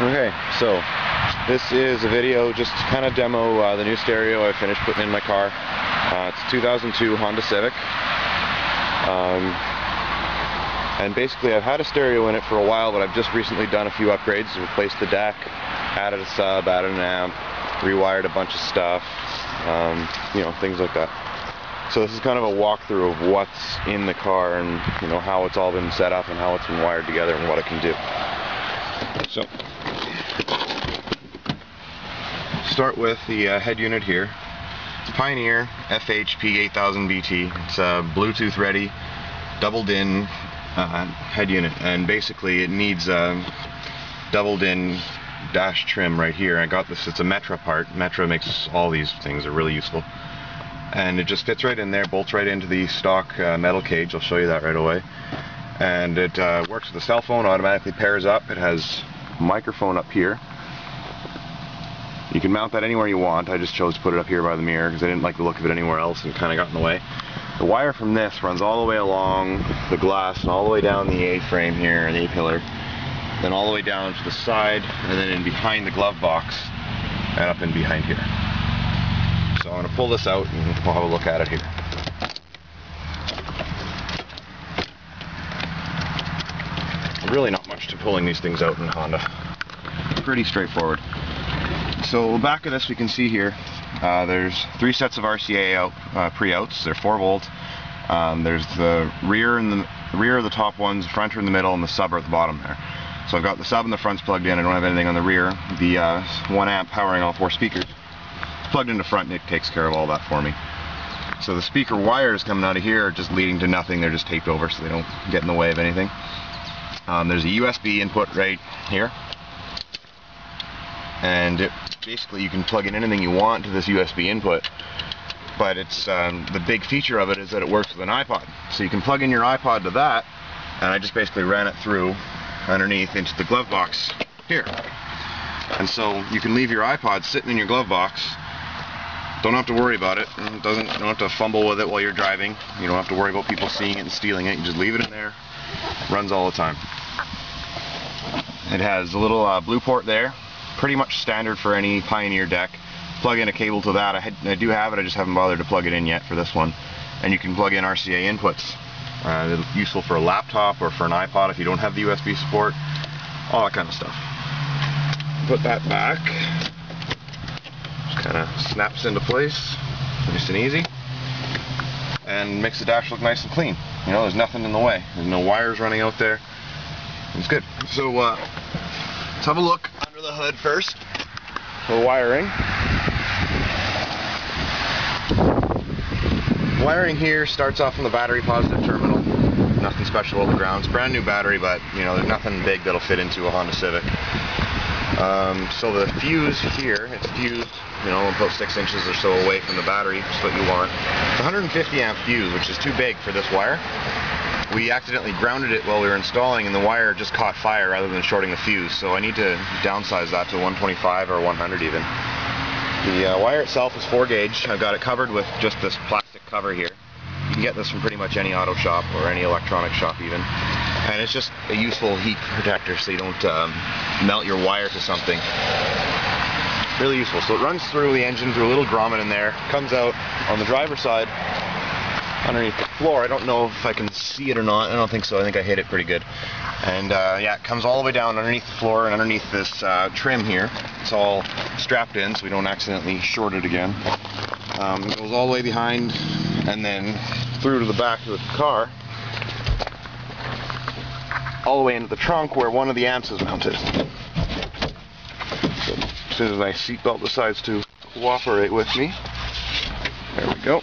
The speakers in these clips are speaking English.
Okay, so this is a video just to kind of demo the new stereo I finished putting in my car. It's a 2002 Honda Civic. And basically I've had a stereo in it for a while, but I've just recently done a few upgrades. Replaced the deck, added a sub, added an amp, rewired a bunch of stuff, you know, things like that. So this is kind of a walkthrough of what's in the car and, you know, how it's all been set up and how it's been wired together and what it can do. So, start with the head unit here. It's a Pioneer FH-P8000BT. It's a Bluetooth ready double-DIN head unit, and basically it needs a double-DIN dash trim right here. I got this, it's a Metra part. Metra makes all these things, they're really useful. And it just fits right in there, bolts right into the stock metal cage. I'll show you that right away. And it works with the cell phone, automatically pairs up. It has a microphone up here. You can mount that anywhere you want. I just chose to put it up here by the mirror because I didn't like the look of it anywhere else and it kind of got in the way. The wire from this runs all the way along the glass and all the way down the A-frame here, the A-pillar, then all the way down to the side and then in behind the glove box and up in behind here. So I'm going to pull this out and we'll have a look at it here. Really not much to pulling these things out in Honda. Pretty straightforward. So the back of this we can see here, there's 3 sets of RCA out, pre-outs. They're 4 volt. There's the rear and the rear of the top ones, the front are in the middle, and the sub are at the bottom there. So I've got the sub and the front's plugged in. I don't have anything on the rear. The 1 amp powering all 4 speakers plugged into front. Nick takes care of all that for me. So the speaker wires coming out of here are just leading to nothing. They're just taped over so they don't get in the way of anything. There's a USB input right here, and basically you can plug in anything you want to this USB input, but it's the big feature of it is that it works with an iPod. So you can plug in your iPod to that, and I just basically ran it through underneath into the glove box here. And so you can leave your iPod sitting in your glove box. Don't have to worry about it. You don't have to fumble with it while you're driving. You don't have to worry about people seeing it and stealing it. You just leave it in there. Runs all the time. It has a little blue port there, pretty much standard for any Pioneer deck. Plug in a cable to that. I do have it, I just haven't bothered to plug it in yet for this one. And you can plug in RCA inputs. Useful for a laptop or for an iPod if you don't have the USB support. All that kind of stuff. Put that back. Just kind of snaps into place, nice and easy. And makes the dash look nice and clean. You know, there's nothing in the way. There's no wires running out there. It's good. So let's have a look under the hood first for wiring. Wiring here starts off from the battery positive terminal. Nothing special on the ground. It's a brand new battery, but you know, there's nothing big that'll fit into a Honda Civic. So the fuse here, it's fused, you know, about 6 inches or so away from the battery, just what you want. It's a 150 amp fuse, which is too big for this wire. We accidentally grounded it while we were installing, and the wire just caught fire rather than shorting the fuse. So I need to downsize that to 125 or 100 even. The wire itself is 4 gauge. I've got it covered with just this plastic cover here. You can get this from pretty much any auto shop or any electronic shop even. And it's just a useful heat protector so you don't melt your wire to something. Really useful. So it runs through the engine, through a little grommet in there, comes out on the driver's side underneath the floor. I don't know if I can see it or not. I don't think so. I think I hit it pretty good. And yeah, it comes all the way down underneath the floor and underneath this trim here. It's all strapped in so we don't accidentally short it again. It goes all the way behind and then through to the back of the car, all the way into the trunk where one of the amps is mounted. So as soon as my seatbelt decides to cooperate with me, there we go.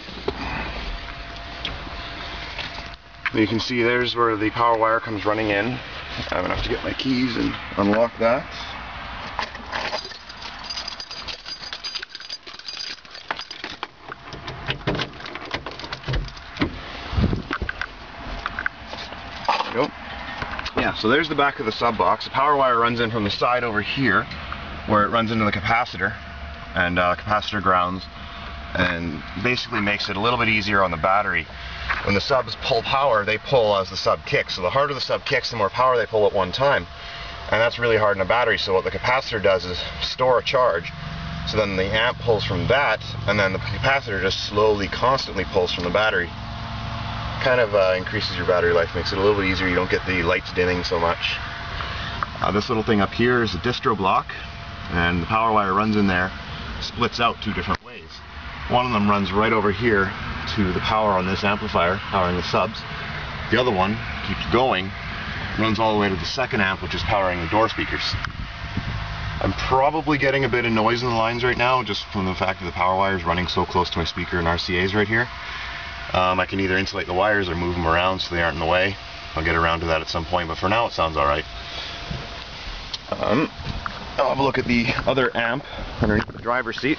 You can see there's where the power wire comes running in. I'm going to have to get my keys and unlock that. There we go. Yeah, so there's the back of the sub box. The power wire runs in from the side over here, where it runs into the capacitor, and capacitor grounds, and basically makes it a little bit easier on the battery. When the subs pull power, they pull as the sub kicks. So the harder the sub kicks, the more power they pull at one time. and that's really hard in a battery. So what the capacitor does is store a charge, so then the amp pulls from that, and then the capacitor just slowly, constantly pulls from the battery. Kind of increases your battery life, makes it a little bit easier. You don't get the lights dimming so much. This little thing up here is a distro block, and the power wire runs in there, splits out two different ways. One of them runs right over here to the power on this amplifier, powering the subs. The other one keeps going, runs all the way to the second amp, which is powering the door speakers. I'm probably getting a bit of noise in the lines right now, just from the fact that the power wire is running so close to my speaker and RCAs right here. I can either insulate the wires or move them around so they aren't in the way. I'll get around to that at some point, but for now it sounds alright. I'll have a look at the other amp underneath the driver's seat.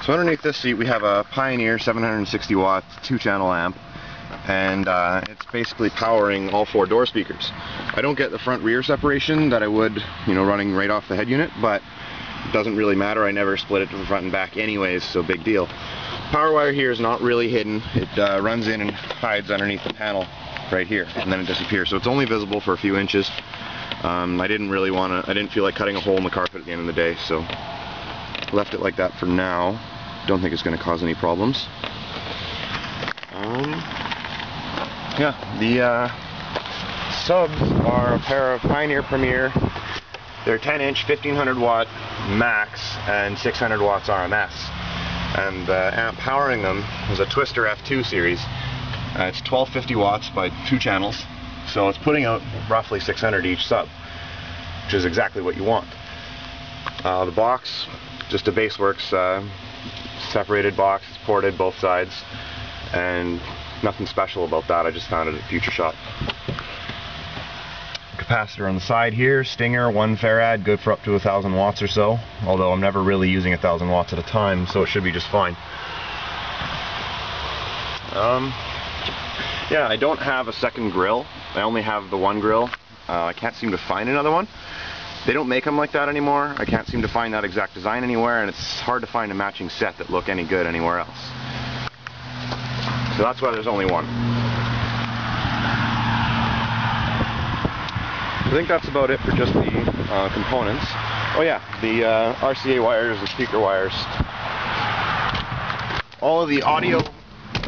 So underneath this seat we have a Pioneer 760 watt 2-channel amp, and it's basically powering all 4 door speakers. I don't get the front-rear separation that I would, running right off the head unit, but it doesn't really matter. I never split it to the front and back anyways, so big deal. Power wire here is not really hidden. It runs in and hides underneath the panel right here, and then it disappears. So it's only visible for a few inches. I didn't feel like cutting a hole in the carpet at the end of the day, so left it like that for now. Don't think it's going to cause any problems. Yeah, the subs are a pair of Pioneer Premier. They're 10-inch, 1500 watt max, and 600 watts RMS. And the amp powering them is a Twister F2 series. It's 1250 watts by 2 channels, so it's putting out roughly 600 each sub, which is exactly what you want. The box, just a Baseworks separated box. It's ported both sides, and nothing special about that. I just found it at Future Shop. Capacitor on the side here, Stinger 1 farad, good for up to 1000 watts or so, although I'm never really using 1000 watts at a time, so it should be just fine. Yeah, I don't have a second grill. I only have the one grill. I can't seem to find another one. They don't make them like that anymore. I can't seem to find that exact design anywhere, and it's hard to find a matching set that look any good anywhere else. So that's why there's only one. I think that's about it for just the components. Oh yeah, the RCA wires, the speaker wires. All of the audio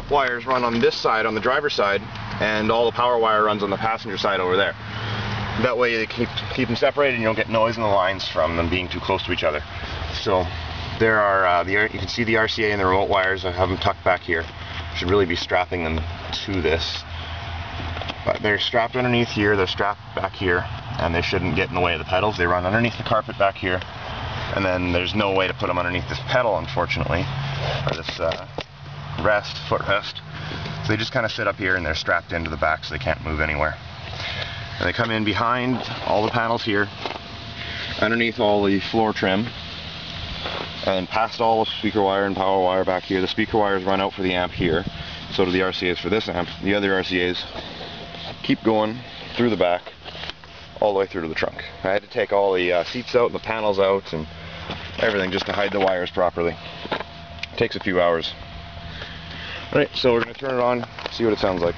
wires run on this side, on the driver's side, and all the power wire runs on the passenger side over there. That way they keep them separated and you don't get noise in the lines from them being too close to each other. So there are, you can see the RCA and the remote wires. I have them tucked back here. Should really be strapping them to this. But they're strapped underneath here, they're strapped back here, and they shouldn't get in the way of the pedals. They run underneath the carpet back here, and then there's no way to put them underneath this pedal, unfortunately, or this footrest. So they just kind of sit up here and they're strapped into the back so they can't move anywhere. And they come in behind all the panels here, underneath all the floor trim, and past all the speaker wire and power wire back here. The speaker wires run out for the amp here, so do the RCAs for this amp. The other RCAs keep going through the back, all the way through to the trunk. I had to take all the seats out and the panels out and everything just to hide the wires properly. It takes a few hours. Alright, so we're going to turn it on, see what it sounds like.